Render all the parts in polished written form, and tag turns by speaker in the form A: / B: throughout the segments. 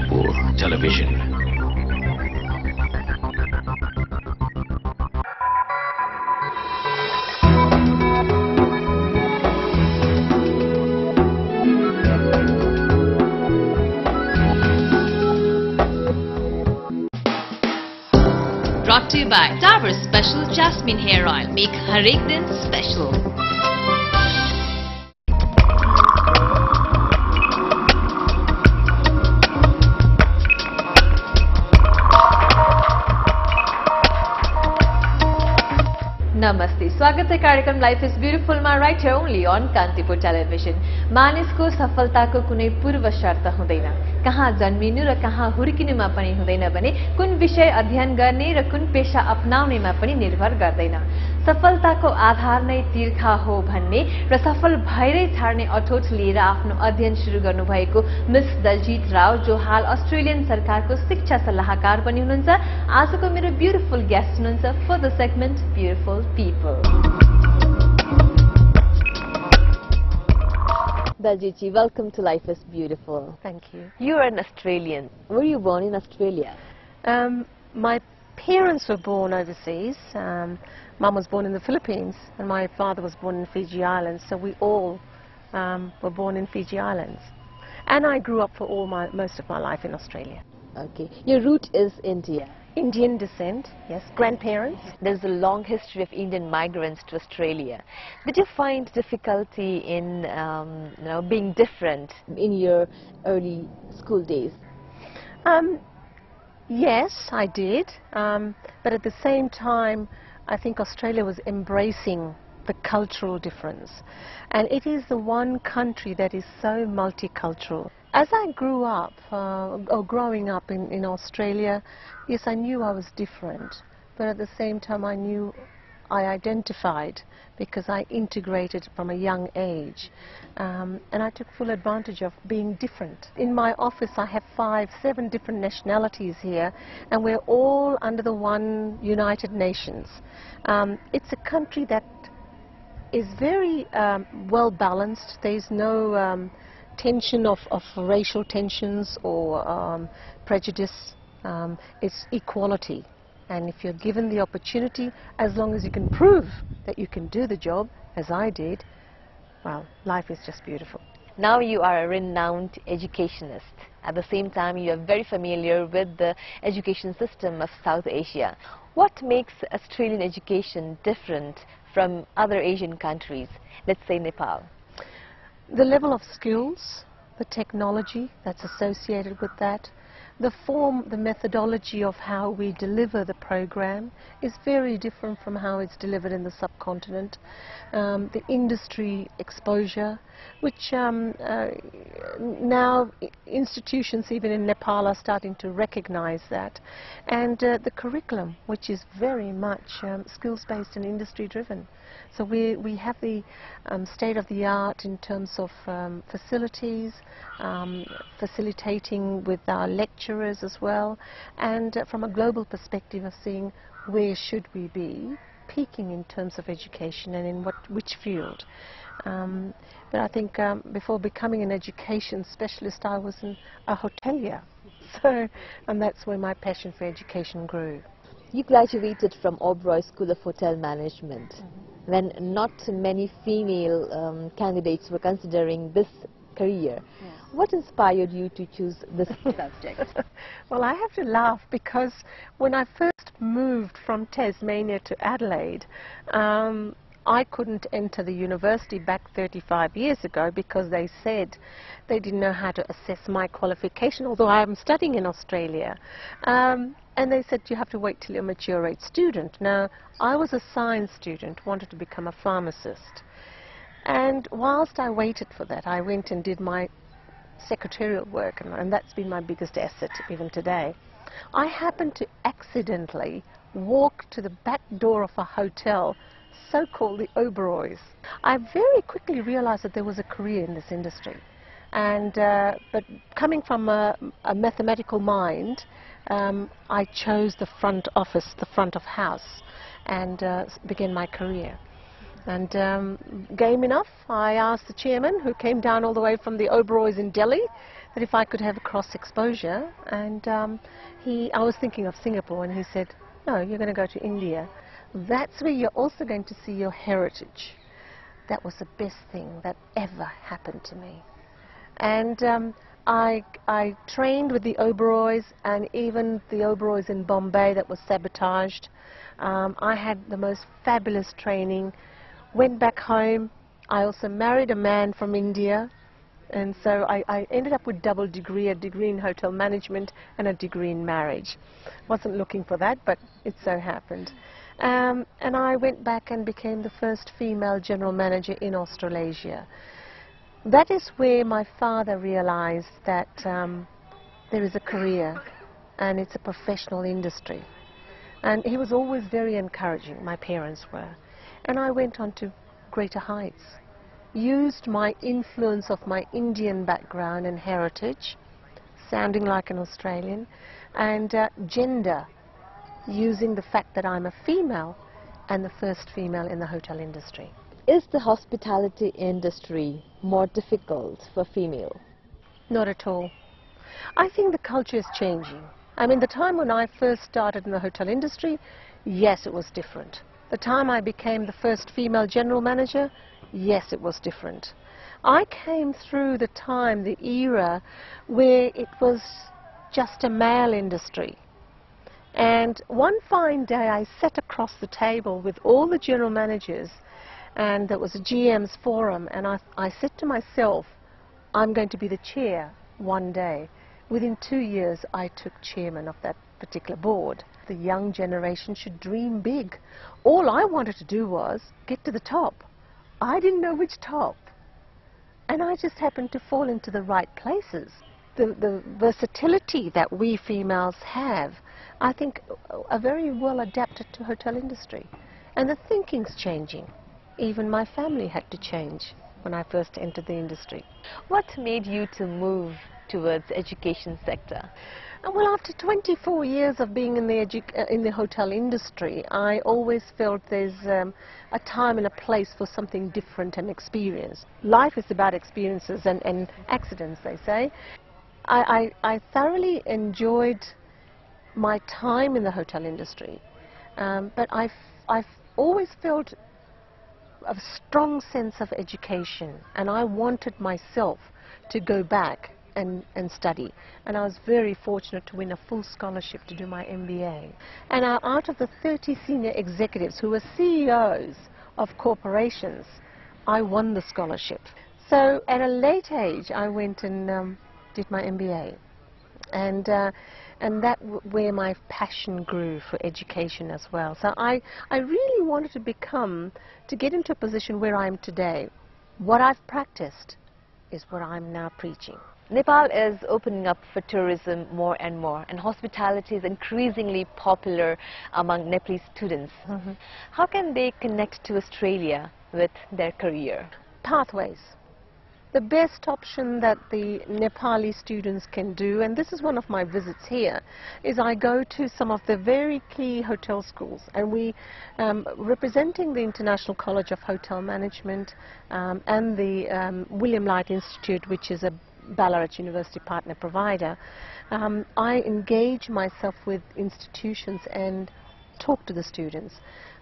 A: Kantipur Television.
B: Brought to you by Dabur Special Jasmine Hair Oil. Make har ek din special.
C: नमस्ते, स्वागत है कार्यक्रम life is beautiful मा right here only on Kantipur television. मानिसको सफलताको कुनै पूर्व शर्त हुँदैन, कहाँ जन्मिनु र कहाँ हुर्किनुमा पनि हुँदैन भने कुन विषय अध्ययन गर्ने र कुन पेशा अपनाउनेमा पनि निर्भर गर्दैन। सफलताको आधार नै तीर्खा हो भन्ने र सफल भएरै छाड्ने अठोट लिएर आफ्नो अध्ययन सुरु गर्नुभएको मिस दलजीत राव, जो हाल अस्ट्रेलियन सरकारको शिक्षा सल्लाहकार पनि हुनुहुन्छ, आजको मेरो ब्यूटीफुल गेस्ट हुनुहुन्छ for the segment beautiful people. Daljit, welcome to Life is Beautiful.
D: Thank you.
C: You are an Australian. Were you born in Australia?
D: My parents were born overseas. Mum was born in the Philippines and my father was born in Fiji Islands, so we all were born in Fiji Islands. And I grew up for most of my life in Australia.
C: Okay. Your root is India.
D: Indian descent, yes. Grandparents.
C: There's a long history of Indian migrants to Australia. Did you find difficulty in being different in your early school days?
D: Yes, I did. But at the same time, I think Australia was embracing the cultural difference. And it is the one country that is so multicultural. As I grew up, or growing up in Australia, yes, I knew I was different, but at the same time I knew I identified because I integrated from a young age, and I took full advantage of being different. In my office I have 7 different nationalities here, and we're all under the one United Nations. It's a country that is very well balanced. There's no tension of racial tensions or prejudice. It's equality, and if you're given the opportunity, as long as you can prove that you can do the job, as I did, well, life is just beautiful.
C: Now you are a renowned educationist. At the same time, you are very familiar with the education system of South Asia. What makes Australian education different from other Asian countries, let's say Nepal?
D: The level of skills, the technology that's associated with that, the form, the methodology of how we deliver the program is very different from how it's delivered in the subcontinent. The industry exposure, which now institutions even in Nepal are starting to recognize that, and the curriculum, which is very much skills-based and industry-driven. So we have the state-of-the-art in terms of facilities, facilitating with our lecturers as well, and from a global perspective of seeing where should we be peaking in terms of education and in which field. But I think before becoming an education specialist, I was a hotelier. So, and that's where my passion for education grew.
C: You graduated from Oberoi School of Hotel Management, when not many female candidates were considering this career. Yes. What inspired you to choose this subject?
D: Well, I have to laugh because when I first moved from Tasmania to Adelaide, I couldn't enter the university back 35 years ago because they said they didn't know how to assess my qualification, although I am studying in Australia. And they said you have to wait till you're a mature age student. Now, I was a science student, wanted to become a pharmacist. And whilst I waited for that, I went and did my secretarial work, and that's been my biggest asset even today. I happened to accidentally walk to the back door of a hotel, so-called the Oberois. I very quickly realized that there was a career in this industry. And but coming from a mathematical mind, I chose the front office, the front of house, and began my career. And game enough, I asked the chairman, who came down all the way from the Oberois in Delhi, that if I could have a cross exposure. And I was thinking of Singapore, and he said, no, you're going to go to India. That's where you're also going to see your heritage. That was the best thing that ever happened to me. And I trained with the Oberois, and even the Oberois in Bombay that was sabotaged. I had the most fabulous training. Went back home. I also married a man from India, and so I ended up with double degree, a degree in hotel management and a degree in marriage. Wasn't looking for that, but it so happened. And I went back and became the first female general manager in Australasia. That is where my father realized that there is a career and it's a professional industry. And he was always very encouraging, my parents were. And I went on to greater heights, used my influence of my Indian background and heritage, sounding like an Australian, and gender, using the fact that I'm a female and the first female in the hotel industry.
C: Is the hospitality industry more difficult for female?
D: Not at all. I think the culture is changing. I mean, the time when I first started in the hotel industry, yes, it was different. The time I became the first female general manager, yes, it was different. I came through the time, the era, where it was just a male industry. And one fine day I sat across the table with all the general managers, and there was a GM's forum, and I said to myself, I'm going to be the chair one day. Within 2 years, I took chairman of that particular board. The young generation should dream big. All I wanted to do was get to the top. I didn't know which top. And I just happened to fall into the right places. The versatility that we females have, I think, are very well adapted to hotel industry. And the thinking's changing. Even my family had to change when I first entered the industry.
C: What made you to move towards education sector?
D: Well, after 24 years of being in the hotel industry, I always felt there's a time and a place for something different and experience. Life is about experiences and accidents, they say. I thoroughly enjoyed my time in the hotel industry, but I've always felt a strong sense of education, and I wanted myself to go back and study. And I was very fortunate to win a full scholarship to do my MBA. And out of the 30 senior executives who were CEOs of corporations, I won the scholarship. So at a late age, I went and did my MBA. And that where my passion grew for education as well. So I really wanted to get into a position where I am today. What I've practiced is what I'm now preaching.
C: Nepal is opening up for tourism more and more, and hospitality is increasingly popular among Nepalese students.
D: Mm-hmm.
C: How can they connect to Australia with their career?
D: Pathways. The best option that the Nepali students can do, and this is one of my visits here, is I go to some of the very key hotel schools, and we, representing the International College of Hotel Management and the William Light Institute, which is a Ballarat University partner provider, I engage myself with institutions and talk to the students.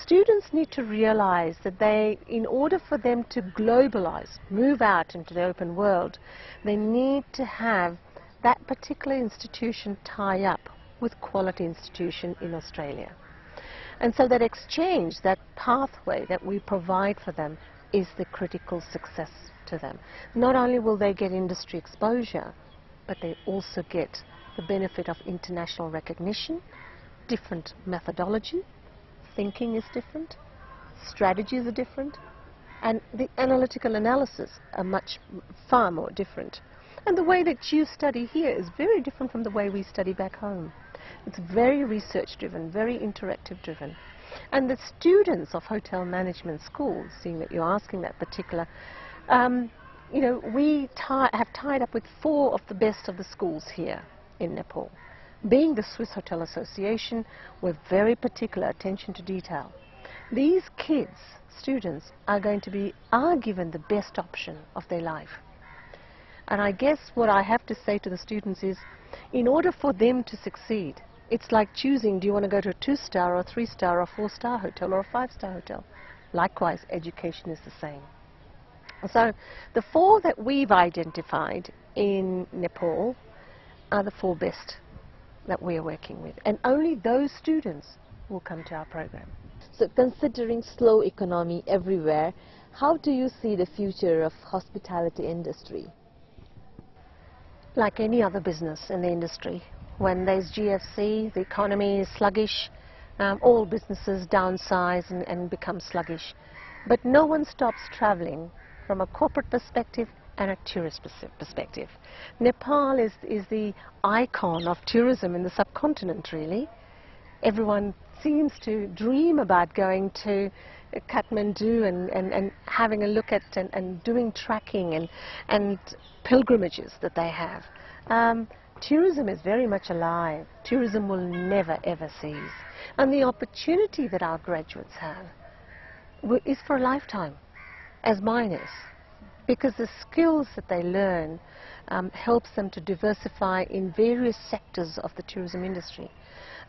D: Students need to realize that in order for them to globalize, move out into the open world, they need to have that particular institution tie up with quality institution in Australia. And so that exchange, that pathway that we provide for them is the critical success to them. Not only will they get industry exposure, but they also get the benefit of international recognition, different methodology, thinking is different, strategies are different, and the analytical analysis are far more different. And the way that you study here is very different from the way we study back home. It's very research driven, very interactive driven. And the students of hotel management schools, seeing that you're asking that particular, you know, we have tied up with 4 of the best of the schools here in Nepal. Being the Swiss Hotel Association, we're very particular, attention to detail. these kids, students, are given the best option of their life. And I guess what I have to say to the students is, in order for them to succeed, it's like choosing, do you want to go to a 2-star or 3-star or 4-star hotel or a 5-star hotel? Likewise, education is the same. So the 4 that we've identified in Nepal are the 4 best that we're working with. And only those students will come to our program.
C: So considering slow economy everywhere, how do you see the future of hospitality industry?
D: Like any other business in the industry, when there's GFC, the economy is sluggish, all businesses downsize and become sluggish. But no one stops traveling from a corporate perspective and a tourist perspective. Nepal is the icon of tourism in the subcontinent, really. Everyone seems to dream about going to Kathmandu and having a look at and doing trekking and pilgrimages that they have. Tourism is very much alive. Tourism will never ever cease. And the opportunity that our graduates have is for a lifetime, as mine is. Because the skills that they learn helps them to diversify in various sectors of the tourism industry.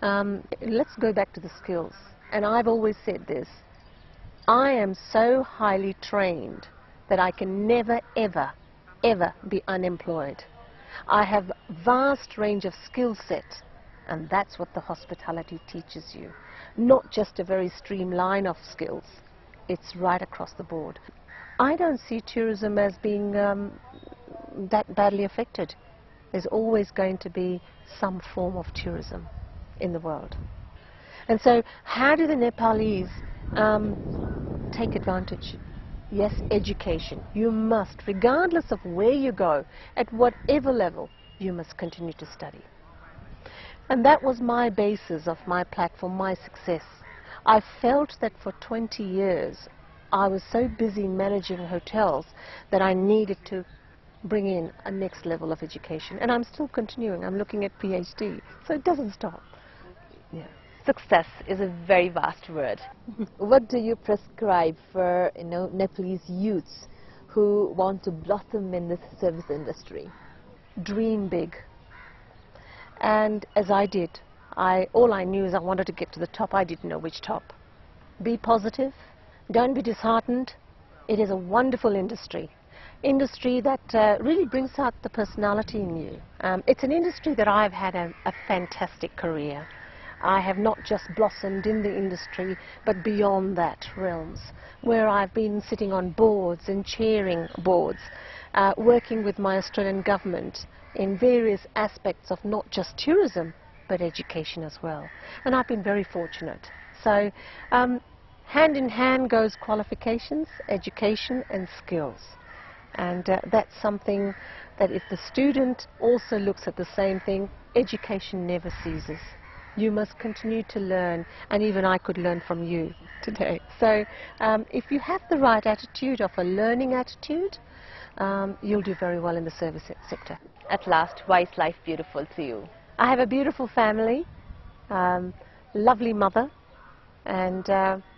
D: Let's go back to the skills. And I've always said this, I am so highly trained that I can never, ever, ever be unemployed. I have vast range of skill set, and that's what the hospitality teaches you. Not just a very streamline of skills, it's right across the board. I don't see tourism as being that badly affected. There's always going to be some form of tourism in the world. And so how do the Nepalese take advantage? Yes, education. You must, regardless of where you go, at whatever level, you must continue to study. And that was my basis of my platform, my success. I felt that for 20 years, I was so busy managing hotels that I needed to bring in a next level of education. And I'm still continuing. I'm looking at PhD, so it doesn't stop. Yeah.
C: Success is a very vast word. What do you prescribe for, Nepalese youths who want to blossom in this service industry?
D: Dream big. And as I did, all I knew is I wanted to get to the top. I didn't know which top. Be positive. Don't be disheartened. It is a wonderful industry. Industry that really brings out the personality in you. It's an industry that I've had a fantastic career. I have not just blossomed in the industry, but beyond that realms, where I've been sitting on boards and chairing boards, working with my Australian government in various aspects of not just tourism, but education as well. And I've been very fortunate. So hand in hand goes qualifications, education and skills. And that's something that if the student also looks at the same thing, education never ceases. You must continue to learn, and even I could learn from you today. So if you have the right attitude, of a learning attitude, you'll do very well in the service sector.
C: At last, why is life beautiful to you?
D: I have a beautiful family, lovely mother, and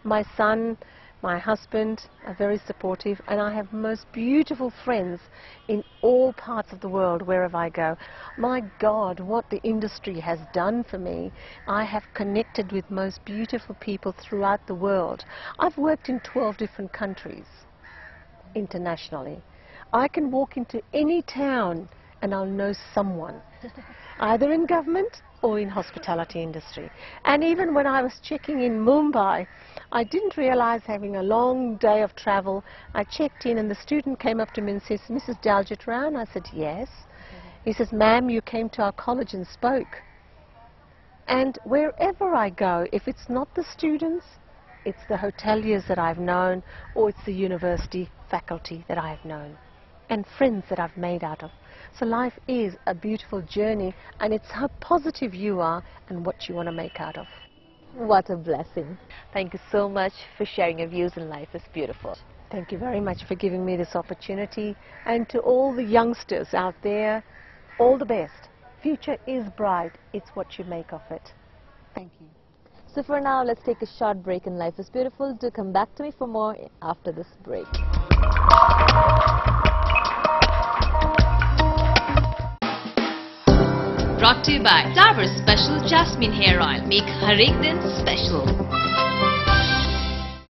D: my son, my husband are very supportive, and I have most beautiful friends in all parts of the world wherever I go. My God, what the industry has done for me. I have connected with most beautiful people throughout the world. I've worked in 12 different countries internationally. I can walk into any town and I'll know someone, either in government or in hospitality industry. And even when I was checking in Mumbai, I didn't realize, having a long day of travel, I checked in and the student came up to me and says, "Mrs. Daljit Rao?" I said, "Yes." He says, "Ma'am, you came to our college and spoke." And wherever I go, if it's not the students, it's the hoteliers that I've known, or it's the university faculty that I've known, and friends that I've made out of. So life is a beautiful journey, and it's how positive you are and what you want to make out of.
C: What a blessing. Thank you so much for sharing your views in life. It's beautiful.
D: Thank you very much for giving me this opportunity. And to all the youngsters out there, all the best. Future is bright. It's what you make of it. Thank you.
C: So for now, let's take a short break in Life is Beautiful. Do come back to me for more after this break.
B: Brought to you by Dabur Special Jasmine Hair Oil. Make har ek din special.